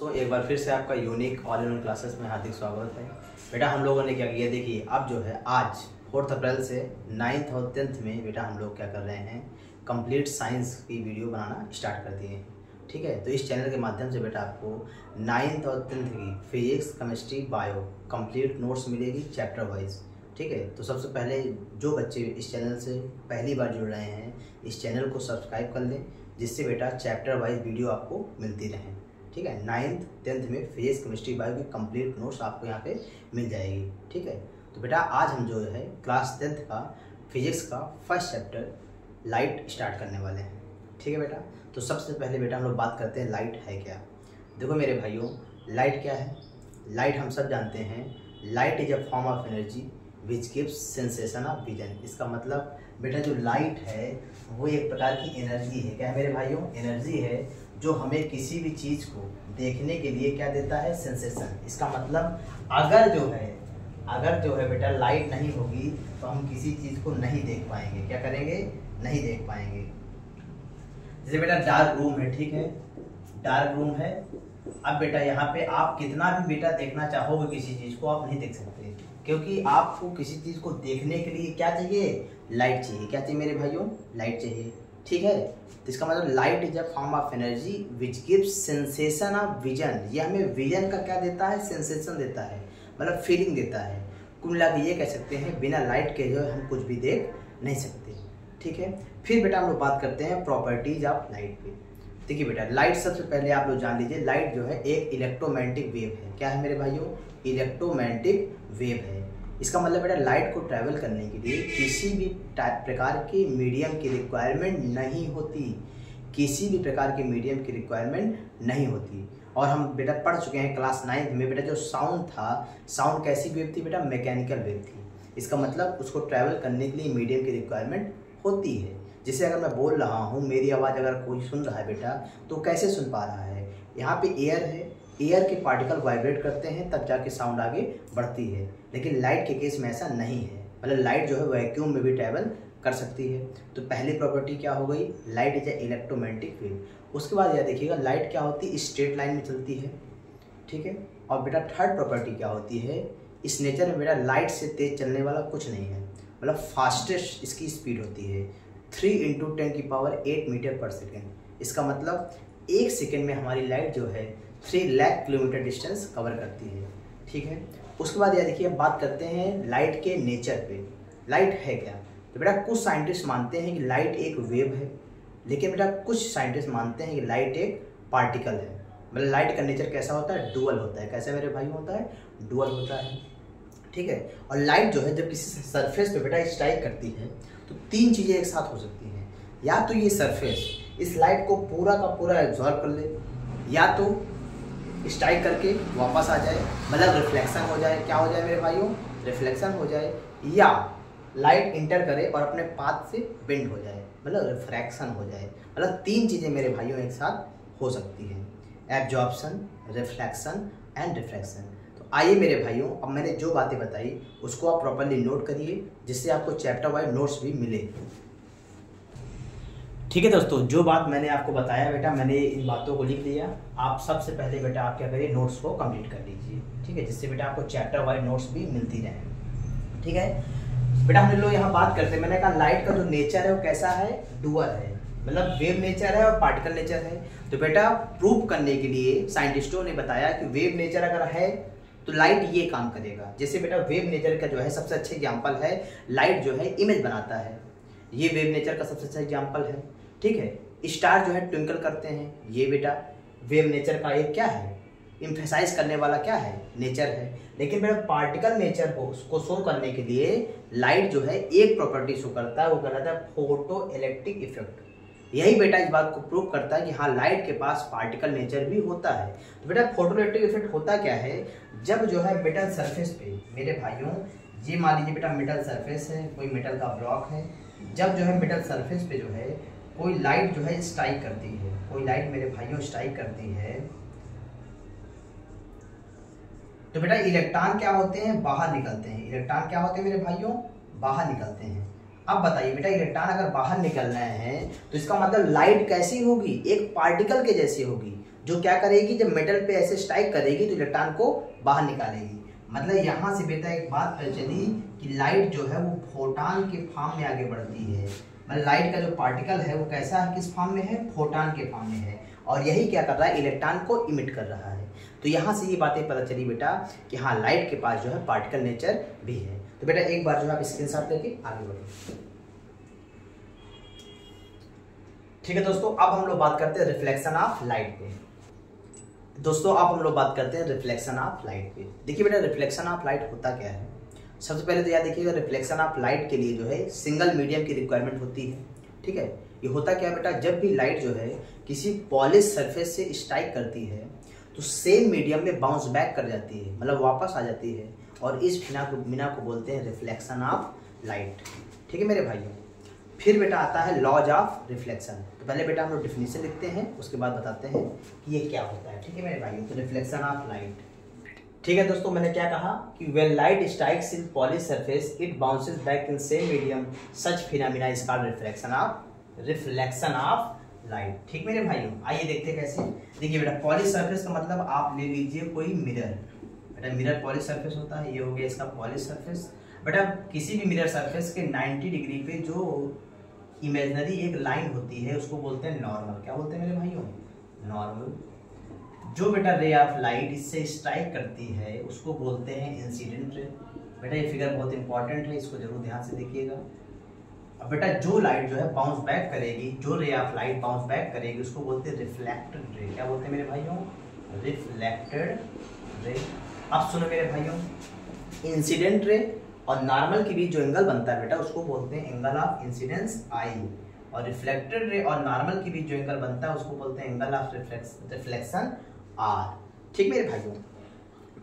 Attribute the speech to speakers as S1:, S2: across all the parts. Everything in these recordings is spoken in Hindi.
S1: दोस्तों एक बार फिर से आपका unique all in one classes में हार्दिक स्वागत है। बेटा हम लोगों ने क्या किया, देखिए अब जो है आज 4 अप्रैल से 9th और 10th में बेटा हम लोग क्या कर रहे हैं, कंप्लीट साइंस की वीडियो बनाना स्टार्ट कर दिए हैं। ठीक है, तो इस चैनल के माध्यम से बेटा आपको 9th और 10th की physics, chemistry, bio complete notes मिलेगी चैप्टर वाइज। ठीक है, तो सबसे पहले जो बच्चे इस चैनल से पहली बार जुड़ रहे हैं इस चैनल को सब्सक्राइब कर लें, जिससे बेटा चैप्टर वाइज वीडियो आपको मिलती रहे। ठीक है, 9th 10th में फिजिक्स, केमिस्ट्री, बायो की कंप्लीट नोट्स आपको यहाँ पे मिल जाएगी। ठीक है, तो बेटा आज हम जो है क्लास 10th का फिजिक्स का फर्स्ट चैप्टर लाइट स्टार्ट करने वाले हैं। ठीक है बेटा, तो सबसे पहले बेटा हम लोग बात करते हैं लाइट है क्या। देखो मेरे भाइयों, लाइट क्या है? लाइट हम सब जानते हैं, light is a form of energy which gives sensation of vision. इसका मतलब बेटा जो लाइट है वो एक प्रकार की एनर्जी है। क्या है मेरे भाइयों? एनर्जी है जो हमें किसी भी चीज़ को देखने के लिए क्या देता है? सेंसेशन। इसका मतलब अगर जो है बेटा लाइट नहीं होगी तो हम किसी चीज़ को नहीं देख पाएंगे। क्या करेंगे? नहीं देख पाएंगे। जैसे बेटा डार्क रूम है, ठीक है, डार्क रूम है। अब बेटा यहाँ पे आप कितना भी बेटा देखना चाहोगे किसी चीज़ को, आप नहीं देख सकते, क्योंकि आपको किसी चीज़ को देखने के लिए क्या चाहिए? लाइट चाहिए। क्या चाहिए मेरे भाइयों? लाइट चाहिए। ठीक है, तो इसका मतलब light is a form of energy which gives sensation of vision. ये हमें विजन का क्या देता है? सेंसेशन देता है, मतलब फीलिंग देता है। कुल मिला के ये कह सकते हैं बिना लाइट के जो है हम कुछ भी देख नहीं सकते। ठीक है, फिर बेटा हम लोग बात करते हैं प्रॉपर्टीज ऑफ लाइट पे। देखिए बेटा, लाइट सबसे पहले आप लोग जान लीजिए, लाइट जो है एक इलेक्ट्रोमैग्नेटिक वेव है। क्या है मेरे भाइयों? इलेक्ट्रोमैग्नेटिक वेव है। इसका मतलब बेटा लाइट को ट्रैवल करने के लिए किसी भी प्रकार के मीडियम की रिक्वायरमेंट नहीं होती। किसी भी प्रकार के मीडियम की रिक्वायरमेंट नहीं होती। और हम बेटा पढ़ चुके हैं क्लास 9th में बेटा जो साउंड था, साउंड कैसी वेव थी बेटा? मैकेनिकल वेव थी। इसका मतलब उसको ट्रैवल करने के लिए मीडियम की रिक्वायरमेंट होती है। जैसे अगर मैं बोल रहा हूँ, मेरी आवाज़ अगर कोई सुन रहा है बेटा, तो कैसे सुन पा रहा है? यहाँ पे एयर है, एयर के पार्टिकल वाइब्रेट करते हैं तब जाके साउंड आगे बढ़ती है। लेकिन लाइट के केस में ऐसा नहीं है, मतलब लाइट जो है वैक्यूम में भी ट्रैवल कर सकती है। तो पहली प्रॉपर्टी क्या हो गई? Light is a electromagnetic wave. उसके बाद यह देखिएगा लाइट क्या होती है? स्ट्रेट लाइन में चलती है। ठीक है, और बेटा थर्ड प्रॉपर्टी क्या होती है? इस नेचर में बेटा लाइट से तेज चलने वाला कुछ नहीं है, मतलब फास्टेस्ट इसकी स्पीड होती है 3 × 10⁸ मीटर पर सेकेंड। इसका मतलब 1 सेकेंड में हमारी लाइट जो है 3 लाख किलोमीटर डिस्टेंस कवर करती है। ठीक है, उसके बाद यह देखिए बात करते हैं लाइट के नेचर पे। लाइट है क्या? तो बेटा कुछ साइंटिस्ट मानते हैं कि लाइट एक वेव है, लेकिन बेटा कुछ साइंटिस्ट मानते हैं कि लाइट एक पार्टिकल है। मतलब लाइट का नेचर कैसा होता है? डुअल होता है। कैसा मेरे भाई होता है? डुअल होता है। ठीक है, और लाइट जो है जब किसी सरफेस पे बेटा स्ट्राइक करती है तो 3 चीज़ें एक साथ हो सकती हैं। या तो ये सरफेस इस लाइट को पूरा का पूरा एब्जॉर्ब कर ले, या तो स्ट्राइक करके वापस आ जाए, मतलब रिफ्लेक्शन हो जाए। क्या हो जाए मेरे भाइयों? रिफ्लेक्शन हो जाए। या लाइट इंटर करे और अपने पाथ से बेंड हो जाए, मतलब रिफ्रैक्शन हो जाए। मतलब 3 चीज़ें मेरे भाइयों एक साथ हो सकती हैं, एब्जॉर्प्शन, रिफ्लेक्शन एंड रिफ्रैक्शन। तो आइए मेरे भाइयों, अब मैंने जो बातें बताई उसको आप प्रॉपर्ली नोट करिए, जिससे आपको चैप्टर वाइज नोट्स भी मिले। ठीक है दोस्तों, जो बात मैंने आपको बताया बेटा, मैंने इन बातों को लिख लिया। आप सबसे पहले बेटा आप क्या करिए, नोट्स को कंप्लीट कर लीजिए। ठीक है, जिससे बेटा आपको चैप्टर वाइज नोट्स भी मिलती रहे। ठीक है बेटा, हम लोग यहाँ बात करते हैं, मैंने कहा लाइट का जो नेचर है वो कैसा है? डुअल है, मतलब वेव नेचर है और पार्टिकल नेचर है। तो बेटा प्रूव करने के लिए साइंटिस्टों ने बताया कि वेव नेचर अगर है तो लाइट ये काम करेगा। जैसे बेटा वेव नेचर का जो है सबसे अच्छा एग्जाम्पल है, लाइट जो है इमेज बनाता है, ये वेव नेचर का सबसे अच्छा एग्जाम्पल है। ठीक है, स्टार जो है ट्विंकल करते हैं, ये बेटा वेव नेचर का एक क्या है? इम्फेसाइज करने वाला क्या है? नेचर है। लेकिन बेटा पार्टिकल नेचर को उसको शो करने के लिए लाइट जो है एक प्रॉपर्टी शो करता है, वो कहलाता है फोटो इलेक्ट्रिक इफेक्ट। यही बेटा इस बात को प्रूव करता है कि हाँ लाइट के पास पार्टिकल नेचर भी होता है। तो बेटा फोटो इलेक्ट्रिक इफेक्ट होता क्या है? जब जो है मेटल सरफेस पे मेरे भाइयों, ये मान लीजिए बेटा मेटल सरफेस है, कोई मेटल का ब्लॉक है, जब जो है मेटल सरफेस पे जो है कोई लाइट जो है स्ट्राइक करती है, कोई लाइट मेरे भाइयों स्ट्राइक करती है, तो बेटा इलेक्ट्रॉन क्या होते हैं? बाहर निकलते हैं। इलेक्ट्रॉन क्या होते हैं मेरे भाइयों? बाहर निकलते हैं। अब बताइए बेटा, इलेक्ट्रॉन अगर बाहर निकल रहे हैं तो इसका मतलब लाइट कैसी होगी? एक पार्टिकल के जैसी होगी। जो क्या करेगी, जब मेटल पे ऐसे स्ट्राइक करेगी तो इलेक्ट्रॉन को बाहर निकालेगी। मतलब यहाँ से बेटा एक बात पता चली कि लाइट जो है वो फोटॉन के फॉर्म में आगे बढ़ती है। मतलब लाइट का जो पार्टिकल है वो कैसा है, किस फॉर्म में है, फोटॉन के फॉर्म में है, और यही क्या कर रहा है, इलेक्ट्रॉन को इमिट कर रहा है। तो यहाँ से ये बातें पता चली बेटा कि हाँ लाइट के पास जो है पार्टिकल नेचर भी है। तो बेटा एक बार जो है आप स्क्रीनशॉट करके आगे बढ़ो। ठीक है दोस्तों, अब हम लोग बात करते हैं रिफ्लेक्शन ऑफ लाइट पे। दोस्तों अब हम लोग बात करते हैं रिफ्लेक्शन ऑफ लाइट पे। देखिए बेटा रिफ्लेक्शन ऑफ लाइट होता क्या है। सबसे पहले तो याद देखिएगा, रिफ्लेक्शन ऑफ लाइट के लिए जो है सिंगल मीडियम की रिक्वायरमेंट होती है। ठीक है, ये होता क्या है बेटा, जब भी लाइट जो है किसी पॉलिश सरफेस से स्ट्राइक करती है तो सेम मीडियम में बाउंस बैक कर जाती है, मतलब वापस आ जाती है, और इस फिना को बोलते हैं रिफ्लेक्शन ऑफ लाइट। ठीक है मेरे भाइयों, फिर बेटा आता है लॉज ऑफ रिफ्लेक्शन। तो पहले बेटा हम लोग डिफिनीशन लिखते हैं, उसके बाद बताते हैं कि ये क्या होता है। ठीक है मेरे भाइयों, तो रिफ्लेक्शन ऑफ लाइट। ठीक है दोस्तों, मैंने क्या कहा कि when light strikes in polish surface it bounces back in same medium, such phenomena is called reflection of light. ठीक मेरे भाइयों, आइए देखते हैं कैसे। देखिए बेटा पॉलिश सरफेस का मतलब आप ले लीजिए कोई मिरर। बेटा मिरर पॉलिश सरफेस होता है, ये हो गया इसका पॉलिश सरफेस। बेटा किसी भी मिरर सरफेस के 90 डिग्री पे जो इमेजिनरी एक लाइन होती है उसको बोलते हैं नॉर्मल। क्या बोलते हैं मेरे भाइयों, नॉर्मल। जो बेटा रे ऑफ लाइट इससे स्ट्राइक करती है उसको बोलते हैं इंसिडेंट रे। बेटा ये फिगर बहुत इंपॉर्टेंट है, इसको जरूर ध्यान से देखिएगा। अब बेटा जो लाइट जो है बाउंस बैक करेगी, जो ray of light bounce back करेगी उसको बोलते हैं रिफ्लेक्टेड रे। क्या बोलते हैं मेरे भाइयों, रिफ्लेक्टेड रे। अब सुनो मेरे भाइयों, इंसिडेंट रे और नॉर्मल के बीच जो एंगल बनता है बेटा उसको बोलते हैं एंगल ऑफ इंसिडेंस आई, और रिफ्लेक्टेड रे और नॉर्मल के बीच जो एंगल बनता है उसको बोलते हैं एंगल ऑफ रिफ्लेक्शन आर। ठीक मेरे भाइयों,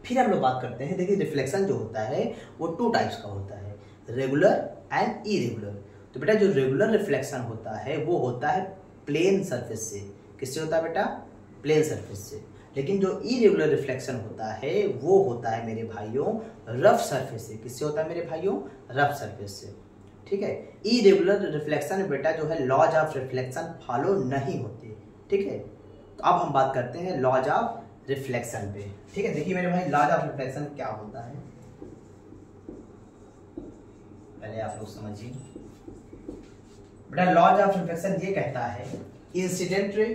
S1: फिर हम लोग बात करते हैं। देखिए रिफ्लेक्शन जो होता है वो 2 टाइप्स का होता है, रेगुलर एंड इरेगुलर। तो बेटा जो रेगुलर रिफ्लेक्शन होता है वो होता है प्लेन सरफेस से। किससे होता है बेटा, प्लेन सरफेस से। लेकिन जो इरेगुलर रिफ्लेक्शन होता है वो होता है मेरे भाइयों रफ सरफेस से। किससे होता है मेरे भाइयों, रफ सरफेस से। ठीक है, इरेगुलर रिफ्लेक्शन बेटा जो है लॉज ऑफ रिफ्लेक्शन फॉलो नहीं होते। ठीक है, तो अब हम बात करते हैं लॉज ऑफ रिफ्लेक्शन पे। ठीक है, देखिए मेरे भाई लॉज ऑफ रिफ्लेक्शन क्या होता है, पहले आप लोग समझिए। बेटा लॉज ऑफ रिफ्लेक्शन ये कहता है इंसिडेंट रे,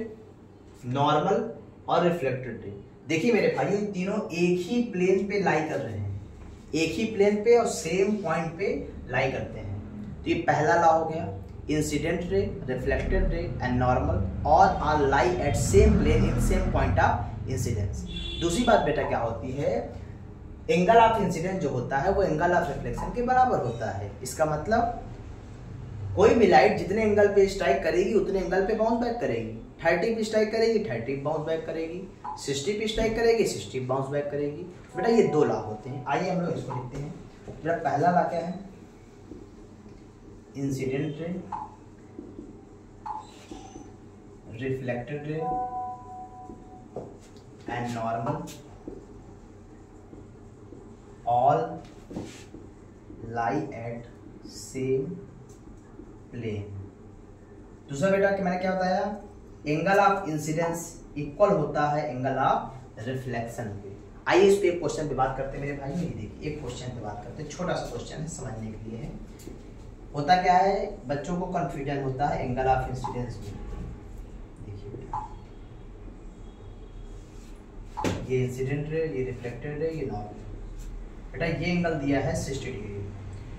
S1: नॉर्मल और रिफ्लेक्टेड रे। देखिए मेरे भाइयों इन तीनों एक ही प्लेन पे लाई कर रहे हैं, एक ही प्लेन पे और सेम पॉइंट पे लाई करते हैं। तो ये पहला लॉ हो गया, incident ray, reflected ray and normal all are lie at same plane in same point of incidence. दूसरी बात बेटा क्या होती है, एंगल ऑफ इंसिडेंस जो होता है वो एंगल ऑफ रिफ्लेक्शन के बराबर होता है। इसका मतलब कोई भी लाइट जितने एंगल पे स्ट्राइक करेगी उतने एंगल पे बाउंस बैक करेगी। 30 पे स्ट्राइक करेगी 30 बाउंस बैक करेगी, 60 पे स्ट्राइक करेगी 60 बाउंस बैक करेगी। बेटा ये 2 लॉ होते हैं। आइए हम लोग इसको लिखते हैं। बेटा पहला लॉ क्या है, incident ray, reflected ray and normal all lie at same plane. दूसरा बेटा कि मैंने क्या बताया, एंगल ऑफ इंसिडेंस इक्वल होता है एंगल ऑफ रिफ्लेक्शन पे। आइए इस पे एक क्वेश्चन पे बात करते हैं मेरे भाई। ये देखिए एक क्वेश्चन पे बात करते हैं, छोटा सा क्वेश्चन है समझने के लिए है। होता क्या है, बच्चों को कंफ्यूजन होता है एंगल ऑफ इंसिडेंस में। देखिए ये इंसिडेंट रे, ये रिफ्लेक्टेड रे, ये नॉर्मल। बेटा ये एंगल दिया है 60 डिग्री।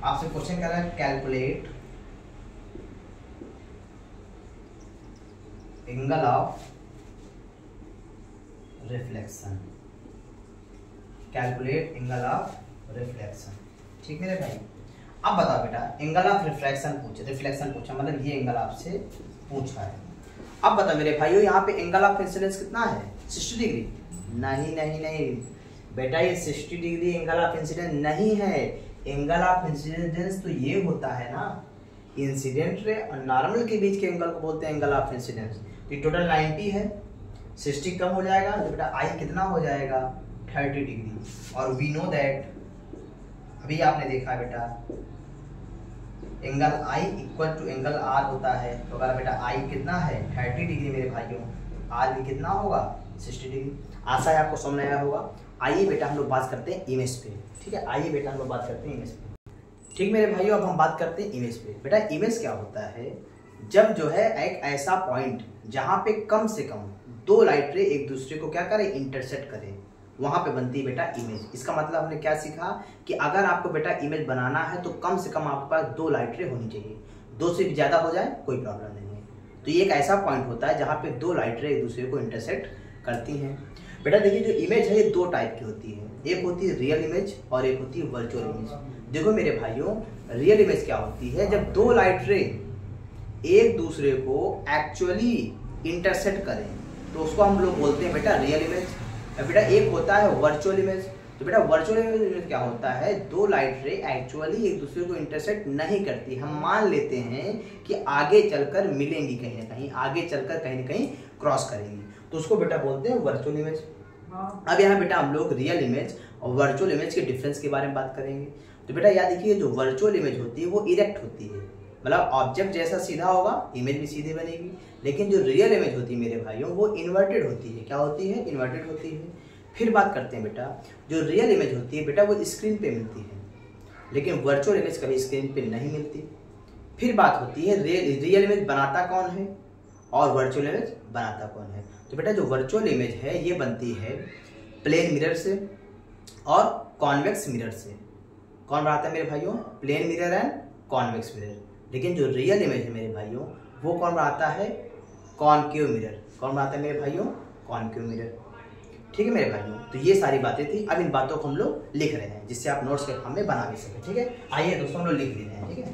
S1: आपसे क्वेश्चन कर रहा है calculate angle of reflection, calculate angle of reflection. ठीक मेरे भाई, अब बताओ बेटा एंगल ऑफ रिफ्लेक्शन पूछा मतलब ये एंगल आपसे पूछा है। अब बताओ मेरे भाइयों यहाँ पे एंगल ऑफ इंसिडेंस कितना है, 60 डिग्री? नहीं नहीं नहीं बेटा, ये 60 डिग्री एंगल ऑफ इंसिडेंस नहीं है। एंगल ऑफ इंसिडेंस तो ये होता है ना, इंसिडेंट रे और नॉर्मल के बीच के एंगल को बोलते हैं एंगल ऑफ इंसिडेंस। तो टोटल 90 है, 60 कम हो जाएगा तो बेटा आई कितना हो जाएगा, 30 डिग्री। और वी नो दैट, अभी आपने देखा बेटा angle I equal to angle R होता है। तो अगर बेटा आई कितना है 30 डिग्री मेरे भाइयों, आर भी कितना होगा 60 डिग्री। आशा है आपको समझ आया होगा। आइए बेटा हम लोग बात करते हैं इमेज पे। ठीक है, आइए बेटा हम लोग बात करते हैं इमेज पे। ठीक मेरे भाइयों, अब हम बात करते हैं इमेज पे। बेटा इमेज क्या होता है, जब जो है एक ऐसा पॉइंट जहां पे कम से कम दो लाइट रे एक दूसरे को क्या करें, इंटरसेक्ट करें, वहां पे बनती है बेटा इमेज। इसका मतलब हमने क्या सीखा कि अगर आपको बेटा इमेज बनाना है तो कम से कम आपके पास दो लाइट रे होनी चाहिए। दो से भी ज्यादा हो जाए कोई प्रॉब्लम नहीं है। तो ये एक ऐसा पॉइंट होता है जहाँ पे दो लाइट रे एक दूसरे को इंटरसेक्ट करती हैं। बेटा देखिए जो इमेज है ये दो टाइप की होती है, एक होती है रियल इमेज और एक होती है वर्चुअल इमेज। देखो मेरे भाइयों, रियल इमेज क्या होती है, जब दो लाइट रे एक दूसरे को एक्चुअली इंटरसेक्ट करें तो उसको हम लोग बोलते हैं बेटा रियल इमेज। बेटा एक होता है वर्चुअल इमेज। तो बेटा वर्चुअल इमेज क्या होता है, दो लाइट रे एक्चुअली एक दूसरे को इंटरसेक्ट नहीं करती। हम मान लेते हैं कि आगे चलकर मिलेंगी कहीं ना कहीं, आगे चलकर कहीं ना कहीं क्रॉस करेंगी, तो उसको बेटा बोलते हैं वर्चुअल इमेज। अब यहाँ बेटा हम लोग रियल इमेज और वर्चुअल इमेज के डिफरेंस के बारे में बात करेंगे। तो बेटा याद देखिए, जो वर्चुअल इमेज होती है वो इरेक्ट होती है, मतलब ऑब्जेक्ट जैसा सीधा होगा इमेज भी सीधे बनेगी। लेकिन जो रियल इमेज होती है मेरे भाइयों वो इन्वर्टेड होती है। क्या होती है, इन्वर्टेड होती है। फिर बात करते हैं बेटा, जो रियल इमेज होती है बेटा वो स्क्रीन पे मिलती है, लेकिन वर्चुअल इमेज कभी स्क्रीन पे नहीं मिलती। फिर बात होती है रियल इमेज बनाता कौन है और वर्चुअल इमेज बनाता कौन है। तो बेटा जो वर्चुअल इमेज है ये बनती है प्लेन मिरर से और कॉन्वेक्स मिरर से। कौन बनाता है मेरे भाइयों, plane mirror and convex mirror. लेकिन जो रियल इमेज है मेरे भाइयों वो कौन बनाता है, कॉनकेव मिरर। कौन बनाता है मेरे भाइयों, कॉनकेव मिरर। ठीक है मेरे भाइयों, तो ये सारी बातें थी। अब इन बातों को हम लोग लिख रहे हैं जिससे आप नोट्स के फॉर्म में बना भी सकें। ठीक है, आइए दोस्तों हम लोग लिख लेते हैं। ठीक है,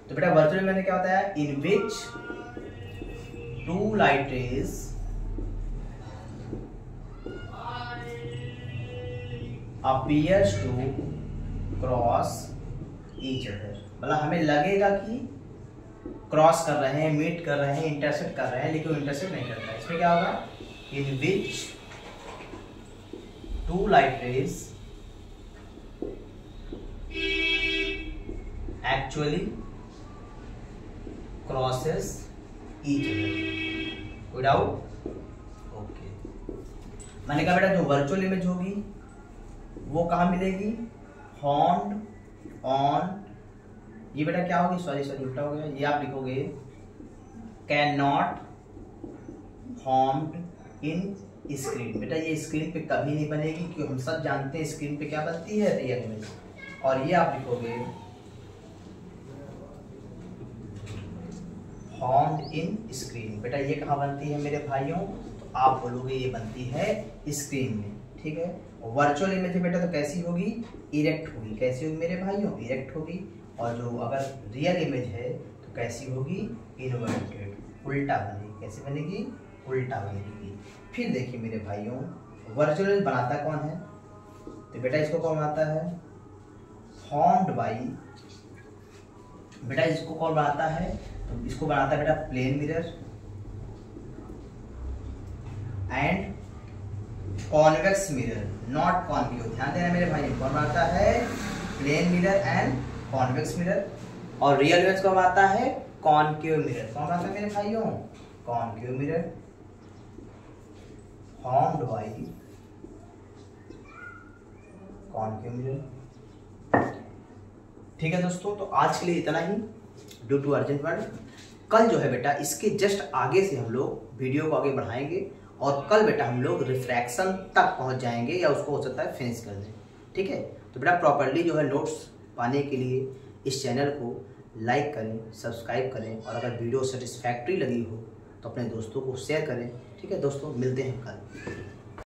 S1: तो बेटा वर्चुअल मैंने क्या बताया, in which two light rays appears to cross each other, मतलब हमें लगेगा कि क्रॉस कर रहे हैं, मीट कर रहे हैं, इंटरसेक्ट कर रहे हैं, लेकिन वो इंटरसेक्ट नहीं करता। इसमें क्या होगा, in which two light rays actually crosses each other without. Okay, मैंने कहा बेटा जो वर्चुअल इमेज होगी वो कहाँ मिलेगी, फाउंड ऑन, ये बेटा क्या होगी, सॉरी उल्टा हो गया, ये आप लिखोगे can not found in screen. बेटा ये स्क्रीन पे कभी नहीं बनेगी क्योंकि हम सब जानते हैं स्क्रीन पे क्या बनती है, रियल इमेज। और ये आप लिखोगे फाउंड इन स्क्रीन। बेटा ये कहाँ बनती है मेरे भाइयों, तो आप बोलोगे ये बनती है स्क्रीन में। ठीक है, वर्चुअल इमेज बेटा तो कैसी होगी, इरेक्ट होगी। कैसी होगी मेरे भाइयों, इरेक्ट होगी। और जो अगर रियल इमेज है तो कैसी होगी, इन्वर्टेड, उल्टा बनेगी। कैसे बनेगी, उल्टा बनेगी। फिर देखिए मेरे भाइयों, वर्चुअल इमेज बनाता कौन है, तो बेटा इसको कौन बनाता है, फॉर्म्ड बाई, बेटा इसको कौन बनाता है, तो इसको बनाता है बेटा plane mirror and convex mirror, not concave. ध्यान देना मेरे भाई, कौन बनाता है, plane mirror and convex mirror. और रियल इमेज कौन बनाता है, कॉन्केव मिरर। कौन बनाता है मेरे भाइयों, concave mirror formed by concave mirror. ठीक है दोस्तों, तो आज के लिए इतना ही, ड्यू टू अर्जेंट वर्ड। कल जो है बेटा इसके जस्ट आगे से हम लोग वीडियो को आगे बढ़ाएंगे और कल बेटा हम लोग रिफ्रैक्शन तक पहुंच जाएंगे या उसको हो सकता है फिनिश कर दें। ठीक है, तो बेटा प्रॉपर्ली जो है नोट्स पाने के लिए इस चैनल को लाइक करें, सब्सक्राइब करें और अगर वीडियो सेटिस्फैक्ट्री लगी हो तो अपने दोस्तों को शेयर करें। ठीक है दोस्तों, मिलते हैं कल।